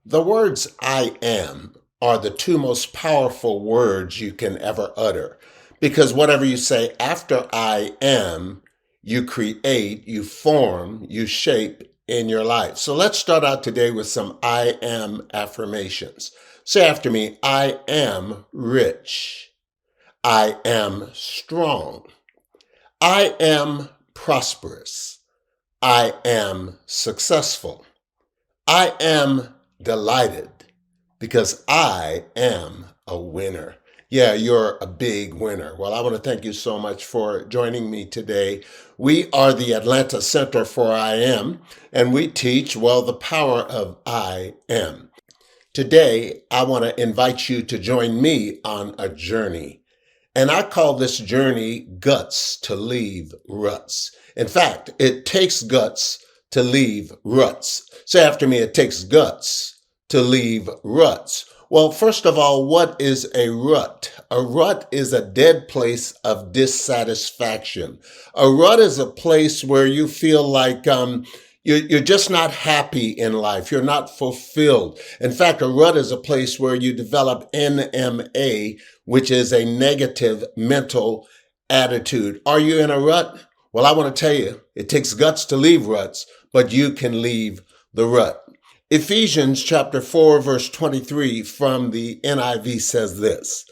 The words I am are the two most powerful words you can ever utter because whatever you say after I am, you create, you form, you shape in your life. So let's start out today with some I am affirmations. Say after me, I am rich. I am strong. I am prosperous. I am successful. I am delighted because I am a winner. Yeah, you're a big winner. Well, I want to thank you so much for joining me today. We are the Atlanta Center for I Am, and we teach, the power of I am. Today, I want to invite you to join me on a journey. And I call this journey Guts to Leave Ruts. In fact, it takes guts to leave ruts. Say after me, it takes guts to leave ruts. Well, first of all, what is a rut? A rut is a dead place of dissatisfaction. A rut is a place where you feel like you're just not happy in life. You're not fulfilled. In fact, a rut is a place where you develop NMA, which is a negative mental attitude. Are you in a rut? Well, I want to tell you, it takes guts to leave ruts, but you can leave the rut. Ephesians chapter 4, verse 23 from the NIV says this: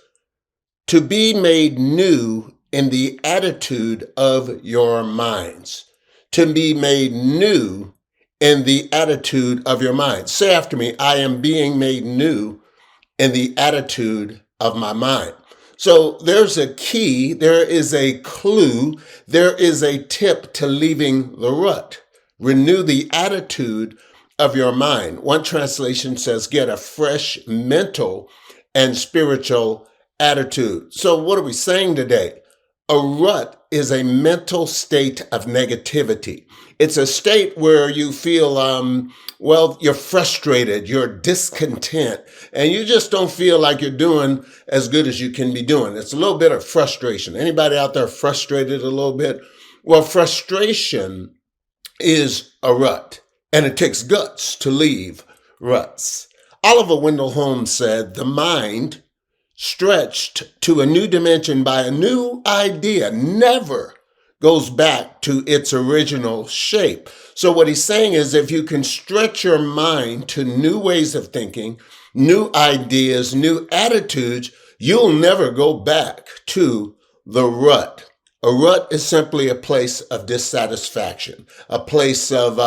to be made new in the attitude of your minds. To be made new in the attitude of your mind. Say after me, I am being made new in the attitude of my mind. So there's a key, there is a clue, there is a tip to leaving the rut. Renew the attitude of your mind. One translation says, get a fresh mental and spiritual attitude. So what are we saying today? A rut is a mental state of negativity. It's a state where you feel, you're frustrated, you're discontent, and you just don't feel like you're doing as good as you can be doing. It's a little bit of frustration. Anybody out there frustrated a little bit? Well, frustration is a rut, and it takes guts to leave ruts. Oliver Wendell Holmes said, the mind stretched to a new dimension by a new idea never goes back to its original shape. So what he's saying is if you can stretch your mind to new ways of thinking, new ideas, new attitudes, you'll never go back to the rut. A rut is simply a place of dissatisfaction, a place of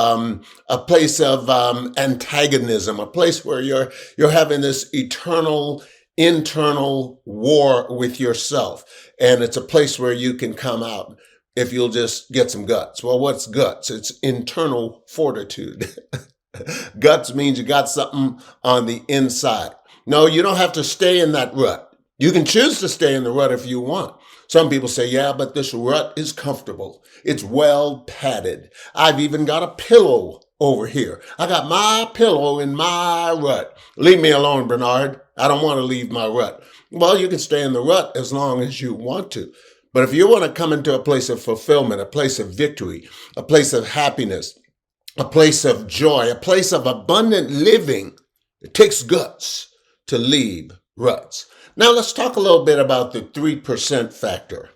antagonism, a place where you're having this eternal internal war with yourself. And it's a place where you can come out if you'll just get some guts. Well, what's guts? It's internal fortitude. Guts means you got something on the inside. No, you don't have to stay in that rut. You can choose to stay in the rut if you want. Some people say, yeah, but this rut is comfortable. It's well padded. I've even got a pillow over here. I got my pillow in my rut. Leave me alone, Bernard. I don't want to leave my rut. Well, you can stay in the rut as long as you want to. But if you want to come into a place of fulfillment, a place of victory, a place of happiness, a place of joy, a place of abundant living, it takes guts to leave ruts. Now let's talk a little bit about the 3% factor.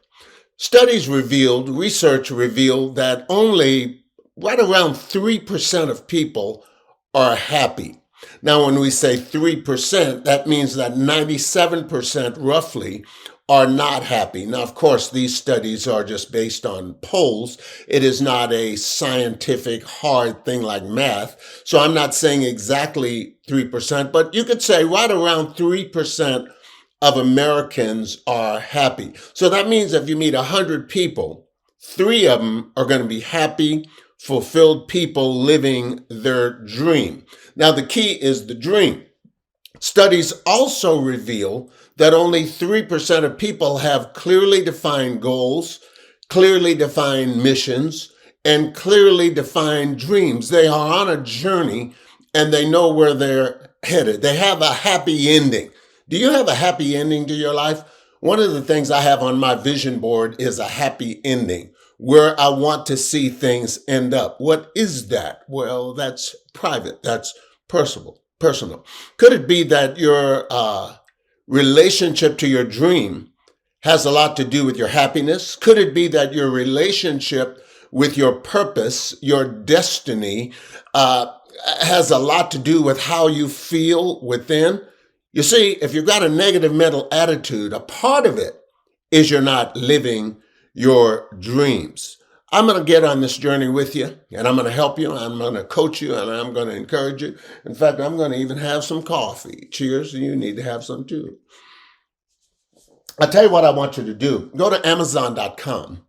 Research revealed that only right around 3% of people are happy. Now, when we say 3%, that means that 97% roughly are not happy. Now, of course, these studies are just based on polls. It is not a scientific hard thing like math. So I'm not saying exactly 3%, but you could say right around 3% of Americans are happy. So that means if you meet 100 people, 3 of them are going to be happy, fulfilled people living their dream. Now, the key is the dream. Studies also reveal that only 3% of people have clearly defined goals, clearly defined missions, and clearly defined dreams. They are on a journey and they know where they're headed. They have a happy ending. Do you have a happy ending to your life? One of the things I have on my vision board is a happy ending, where I want to see things end up. What is that? Well, that's private. That's personal. Personal. Could it be that your relationship to your dream has a lot to do with your happiness? Could it be that your relationship with your purpose, your destiny, has a lot to do with how you feel within? You see, if you've got a negative mental attitude, a part of it is you're not living your dreams. I'm going to get on this journey with you, and I'm going to help you. I'm going to coach you, and I'm going to encourage you. In fact, I'm going to even have some coffee. Cheers. You need to have some too. I'll tell you what I want you to do. Go to Amazon.com,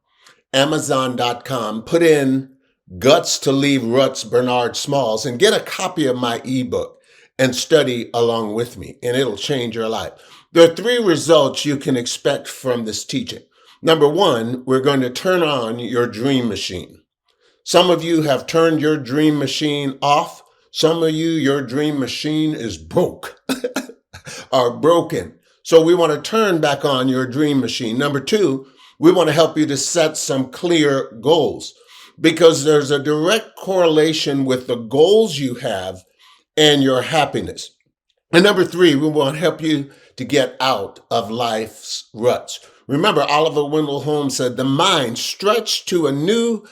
put in Guts to Leave Ruts, Bernard Smalls, and get a copy of my ebook and study along with me, and it'll change your life. There are 3 results you can expect from this teaching. Number 1, we're going to turn on your dream machine. Some of you have turned your dream machine off. Some of you, your dream machine is broke or broken. So we want to turn back on your dream machine. Number 2, we want to help you to set some clear goals, because there's a direct correlation with the goals you have and your happiness. And number 3, we want to help you to get out of life's ruts. Remember, Oliver Wendell Holmes said, the mind stretched to a new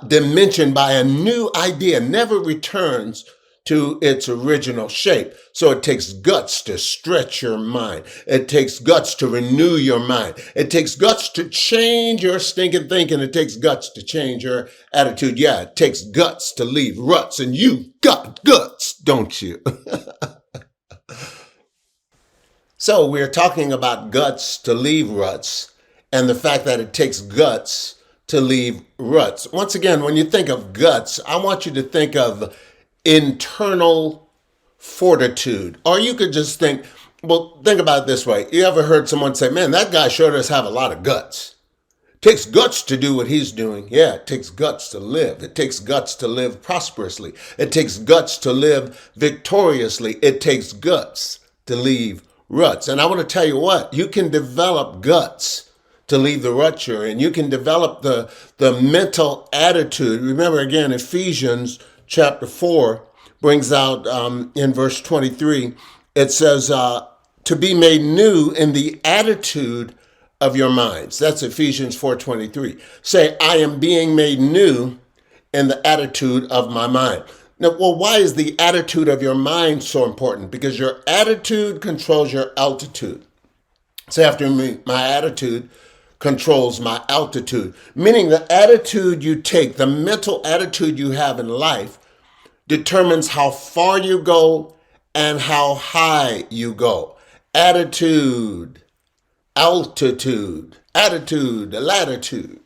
dimension by a new idea never returns to its original shape. So it takes guts to stretch your mind. It takes guts to renew your mind. It takes guts to change your stinking thinking. It takes guts to change your attitude. Yeah, it takes guts to leave ruts, and you've got guts, don't you? So we're talking about guts to leave ruts and the fact that it takes guts to leave ruts. Once again, when you think of guts, I want you to think of internal fortitude. Or you could just think, well, think about it this way. You ever heard someone say, man, that guy sure does have a lot of guts. It takes guts to do what he's doing. Yeah, it takes guts to live. It takes guts to live prosperously. It takes guts to live victoriously. It takes guts to leave ruts. And I want to tell you what, you can develop guts to leave the rut you're in. You can develop the mental attitude. Remember, again, Ephesians chapter 4 brings out in verse 23, it says, to be made new in the attitude of your minds. That's Ephesians 4:23. Say, I am being made new in the attitude of my mind. Now, well, why is the attitude of your mind so important? Because your attitude controls your altitude. Say after me, my attitude controls my altitude. Meaning the attitude you take, the mental attitude you have in life, determines how far you go and how high you go. Attitude, altitude, attitude, latitude,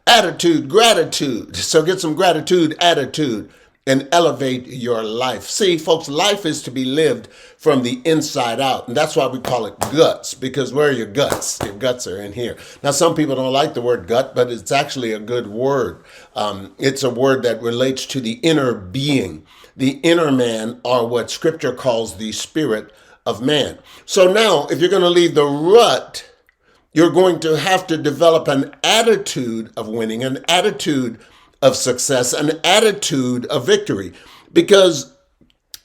attitude, gratitude. So get some gratitude, attitude, and elevate your life. See, folks, life is to be lived from the inside out. And that's why we call it guts, because where are your guts? Your guts are in here. Now, some people don't like the word gut, but it's actually a good word. It's a word that relates to the inner being, the inner man, or what scripture calls the spirit of man. So now, if you're going to leave the rut, you're going to have to develop an attitude of winning, an attitude of success, an attitude of victory, because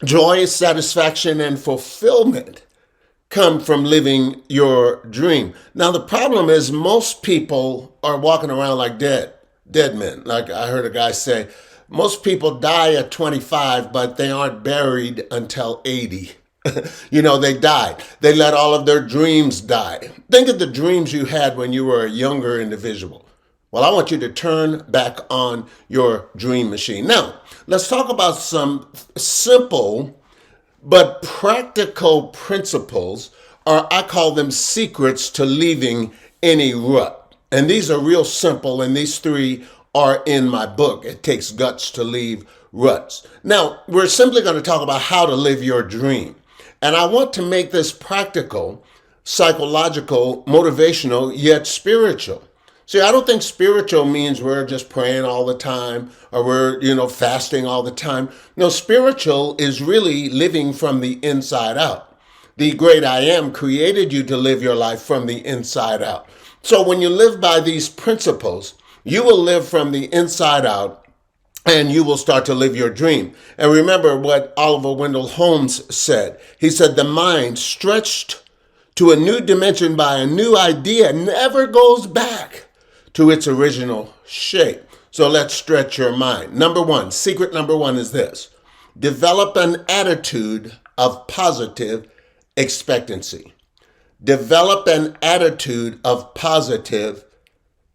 joy, satisfaction, and fulfillment come from living your dream. Now, the problem is most people are walking around like dead men. Like I heard a guy say, most people die at 25, but they aren't buried until 80. They died. They let all of their dreams die. Think of the dreams you had when you were a younger individual. Well, I want you to turn back on your dream machine. Now, let's talk about some simple but practical principles, or I call them secrets to leaving any rut. And these are real simple, and these 3 are in my book. It takes guts to leave ruts. Now, we're simply going to talk about how to live your dream. And I want to make this practical, psychological, motivational, yet spiritual. See, I don't think spiritual means we're just praying all the time or we're, fasting all the time. No, spiritual is really living from the inside out. The great I am created you to live your life from the inside out. So when you live by these principles, you will live from the inside out and you will start to live your dream. And remember what Oliver Wendell Holmes said. He said, the mind stretched to a new dimension by a new idea never goes back to its original shape. So let's stretch your mind. Number one, secret number one is this: develop an attitude of positive expectancy. Develop an attitude of positive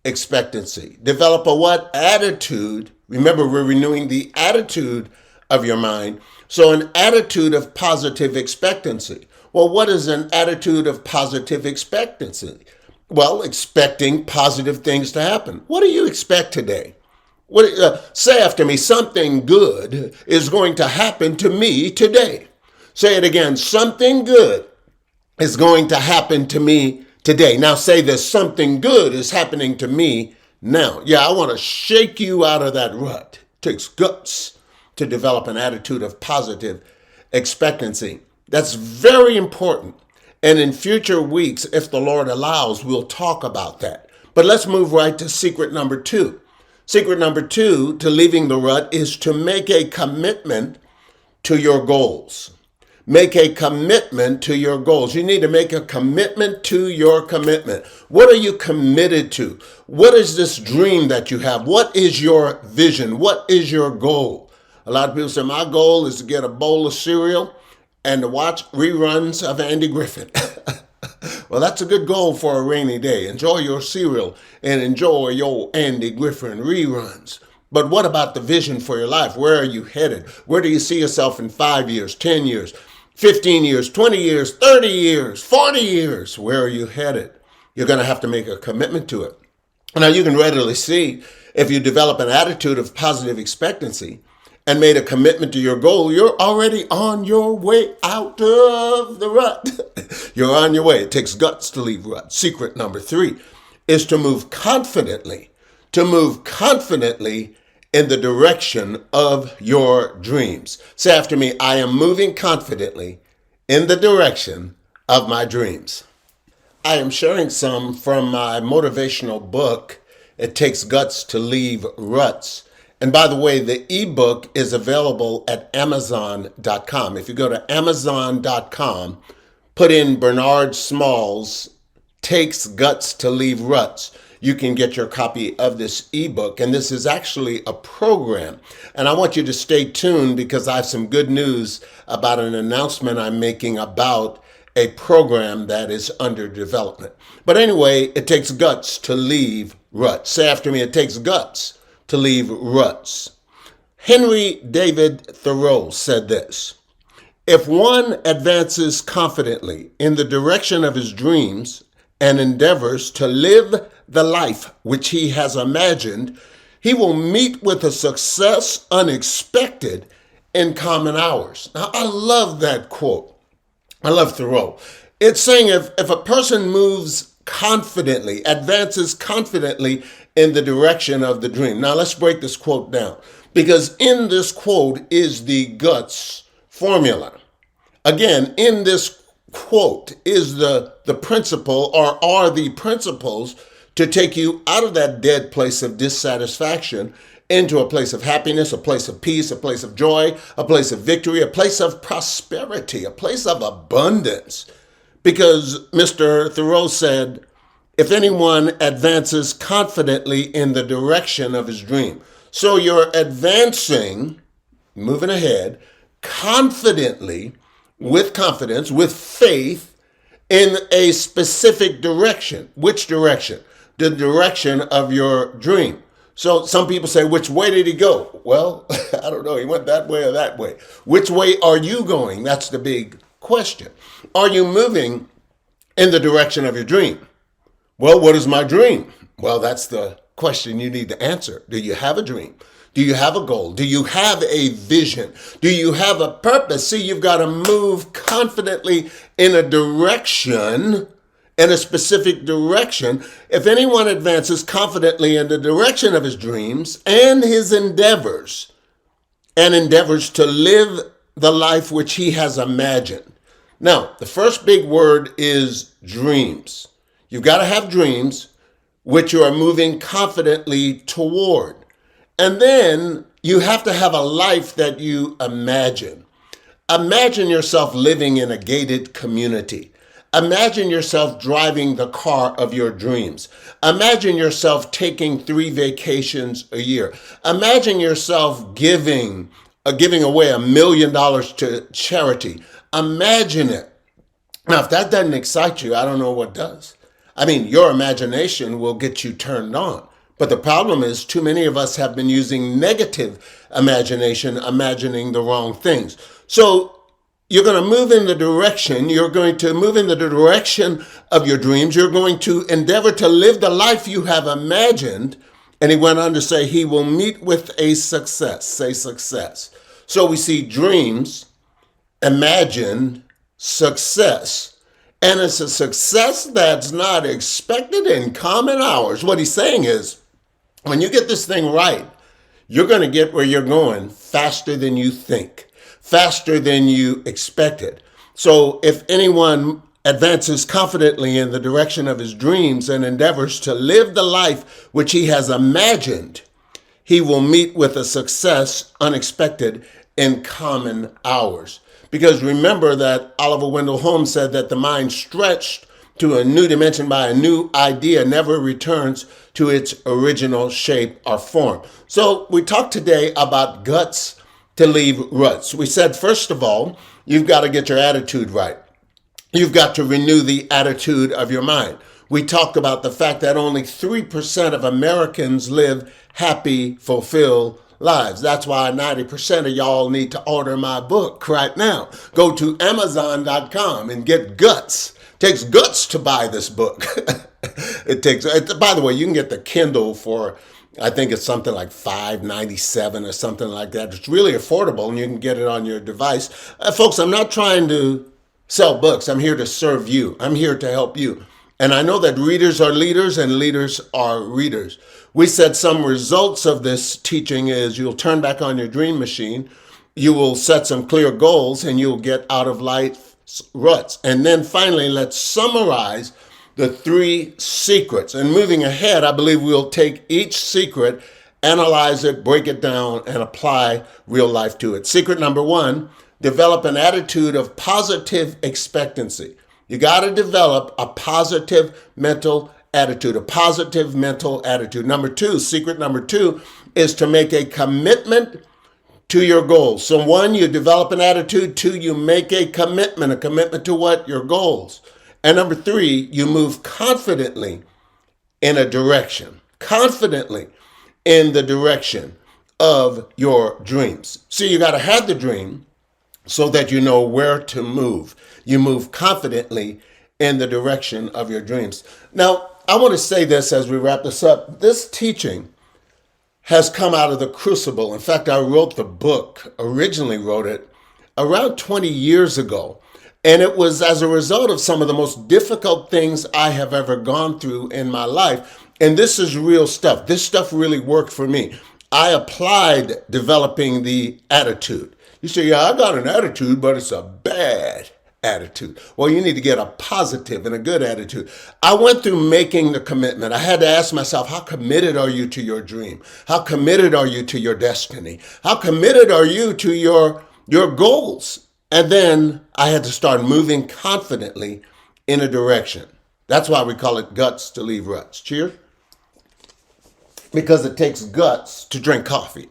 expectancy. Develop a what? Attitude. Remember, we're renewing the attitude of your mind. So an attitude of positive expectancy. Well, what is an attitude of positive expectancy? Well, expecting positive things to happen. What do you expect today? Say after me, something good is going to happen to me today. Say it again, something good is going to happen to me today. Now say this: something good is happening to me now. Yeah, I want to shake you out of that rut. It takes guts to develop an attitude of positive expectancy. That's very important. And in future weeks, if the Lord allows, we'll talk about that. But let's move right to secret number two. Secret number two to leaving the rut is to make a commitment to your goals. Make a commitment to your goals. You need to make a commitment to your commitment. What are you committed to? What is this dream that you have? What is your vision? What is your goal? A lot of people say, my goal is to get a bowl of cereal and to watch reruns of Andy Griffith. Well, that's a good goal for a rainy day. Enjoy your cereal and enjoy your Andy Griffith reruns. But what about the vision for your life? Where are you headed? Where do you see yourself in 5 years, 10 years, 15 years, 20 years, 30 years, 40 years? Where are you headed? You're going to have to make a commitment to it. Now, you can readily see if you develop an attitude of positive expectancy and made a commitment to your goal, you're already on your way out of the rut. You're on your way. It takes guts to leave rut. Secret number three is to move confidently, in the direction of your dreams. Say after me, I am moving confidently in the direction of my dreams. I am sharing some from my motivational book, It Takes Guts to Leave Ruts. And by the way, the ebook is available at Amazon.com. If you go to Amazon.com, put in Bernard Small's Takes Guts to Leave Ruts, you can get your copy of this ebook. And this is actually a program. And I want you to stay tuned because I have some good news about an announcement I'm making about a program that is under development. But anyway, it takes guts to leave ruts. Say after me, it takes guts to leave ruts. Henry David Thoreau said this: if one advances confidently in the direction of his dreams and endeavors to live the life which he has imagined, he will meet with a success unexpected in common hours. Now, I love that quote. I love Thoreau. It's saying if a person moves confidently, advances confidently in the direction of the dream. Now let's break this quote down, because in this quote is the guts formula. Again, in this quote is the principle, or are the principles to take you out of that dead place of dissatisfaction into a place of happiness, a place of peace, a place of joy, a place of victory, a place of prosperity, a place of abundance. Because Mr. Thoreau said, if anyone advances confidently in the direction of his dream. So you're advancing, moving ahead, confidently, with confidence, with faith, in a specific direction. Which direction? The direction of your dream. So some people say, which way did he go? Well, I don't know. He went that way or that way. Which way are you going? That's the big question. Are you moving in the direction of your dream? Well, what is my dream? Well, that's the question you need to answer. Do you have a dream? Do you have a goal? Do you have a vision? Do you have a purpose? See, you've got to move confidently in a direction, in a specific direction. If anyone advances confidently in the direction of his dreams and his endeavors to live the life which he has imagined. Now, the first big word is dreams. You've got to have dreams which you are moving confidently toward. And then You have to have a life that you imagine. Imagine yourself living in a gated community. Imagine yourself driving the car of your dreams. Imagine yourself taking 3 vacations a year. Imagine yourself giving away $1 million to charity. Imagine it. Now, if that doesn't excite you, I don't know what does. I mean, your imagination will get you turned on. But the problem is, too many of us have been using negative imagination, imagining the wrong things. So you're going to move in the direction, of your dreams. You're going to endeavor to live the life you have imagined. And he went on to say, he will meet with a success. Say success. So we see dreams, imagine, success. And it's a success that's not expected in common hours. What he's saying is, when you get this thing right, you're going to get where you're going faster than you think, faster than you expected. So if anyone advances confidently in the direction of his dreams and endeavors to live the life which he has imagined, he will meet with a success unexpected in common hours. Because remember that Oliver Wendell Holmes said that the mind stretched to a new dimension by a new idea never returns to its original shape or form. So we talked today about guts to leave ruts. We said, first of all, you've got to get your attitude right. You've got to renew the attitude of your mind. We talked about the fact that only 3% of Americans live happy, fulfilled lives. That's why 90% of y'all need to order my book right now. Go to Amazon.com and get guts. It takes guts to buy this book. By the way, you can get the Kindle for, I think it's something like $5.97 or something like that. It's really affordable and you can get it on your device. Folks, I'm not trying to sell books. I'm here to serve you. I'm here to help you. And I know that readers are leaders and leaders are readers. We said some results of this teaching is you'll turn back on your dream machine, you will set some clear goals, and you'll get out of life's ruts. And then finally, let's summarize the 3 secrets. And moving ahead, I believe we'll take each secret, analyze it, break it down, and apply real life to it. Secret number 1, develop an attitude of positive expectancy. You got to develop a positive mental attitude, Number 2, secret number 2 is to make a commitment to your goals. So 1, you develop an attitude. 2, you make a commitment to what? Your goals. And number 3, you move confidently in the direction of your dreams. See, you got to have the dream so that you know where to move. You move confidently in the direction of your dreams. Now, I want to say this as we wrap this up. This teaching has come out of the crucible. In fact, I originally wrote it around 20 years ago. And it was as a result of some of the most difficult things I have ever gone through in my life. And this is real stuff. This stuff really worked for me. I applied developing the attitude. You say, yeah, I got an attitude, but it's a bad attitude. Well, you need to get a positive and a good attitude. I went through making the commitment. I had to ask myself, how committed are you to your dream? How committed are you to your destiny? How committed are you to your goals? And then I had to start moving confidently in a direction. That's why we call it guts to leave ruts. Cheers. Because it takes guts to drink coffee.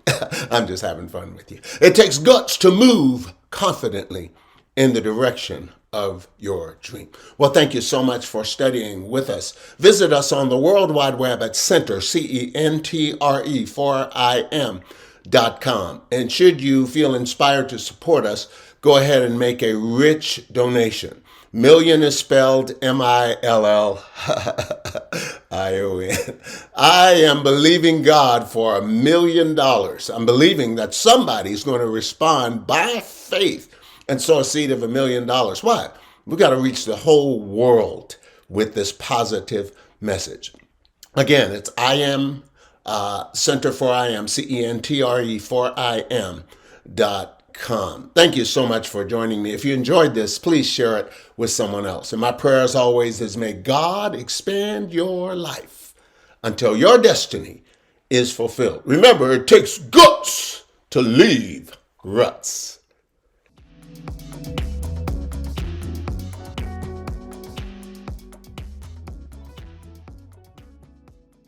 I'm just having fun with you. It takes guts to move confidently in the direction of your dream. Well, thank you so much for studying with us. Visit us on the World Wide Web at Center, CENTRE, for IM.com. And should you feel inspired to support us, go ahead and make a rich donation. Million is spelled MILLION. I am believing God for $1 million. I'm believing that somebody's going to respond by faith and sow a seed of $1 million. Why? We've got to reach the whole world with this positive message. Again, it's IM, Center for IM, CENTRE for IM.com. Thank you so much for joining me. If you enjoyed this, please share it with someone else. And my prayer, as always, is may God expand your life until your destiny is fulfilled. Remember, it takes guts to leave ruts.